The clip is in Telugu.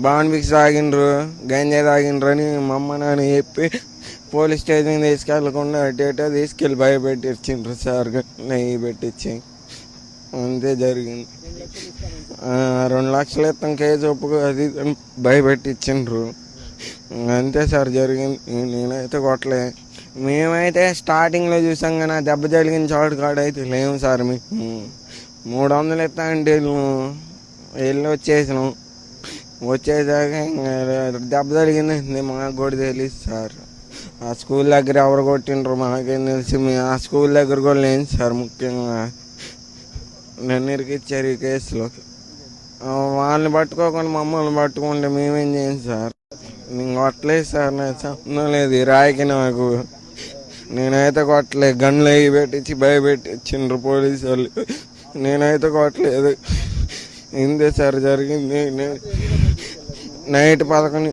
బాండ్ బిక్స్ తాగిండ్రు, గంజాయి తాగిండ్రు అని మా అమ్మ నాన్న చెప్పి పోలీస్ స్టేషన్ తీసుకెళ్లకుండా అటేటో తీసుకెళ్ళి భయపెట్టించిండ్రు సార్. నెయ్యి పెట్టించి అంతే జరిగింది. 2 లక్షలు ఇస్తాం కేసు ఒప్పుకో అది భయపెట్టించిండ్రు. అంతే సార్ జరిగింది. నేనైతే కొట్టలే. మేమైతే స్టార్టింగ్లో చూసాం కానీ ఆ దెబ్బ జరిగిన చోటు కాడైతే లేము సార్. మీకు 300 ఇస్తా అంటే వెళ్ళి వచ్చేసినాం. వచ్చేసాక దెబ్బ జరిగింది మాకు కూడా తెలియదు సార్. ఆ స్కూల్ దగ్గర ఎవరు కొట్టిండ్రు మాకేం తెలిసి. ఆ స్కూల్ దగ్గర కూడా లేదు సార్. ముఖ్యంగా నన్ను ఇరికిచ్చారు ఈ కేసులో. వాళ్ళని పట్టుకోకుండా మమ్మల్ని పట్టుకుంటే మేమేం చేయం సార్. నేను కొట్టలేదు సార్. నాకు సంబంధం లేదు ఈ రాయికి నాకు. నేనైతే కొట్టలేదు. గన్లు అవి పెట్టించి భయపెట్టించిండ్రు పోలీసు వాళ్ళు. నేనైతే కొట్టలేదు. ఇంతే సార్ జరిగింది. నైట్ 11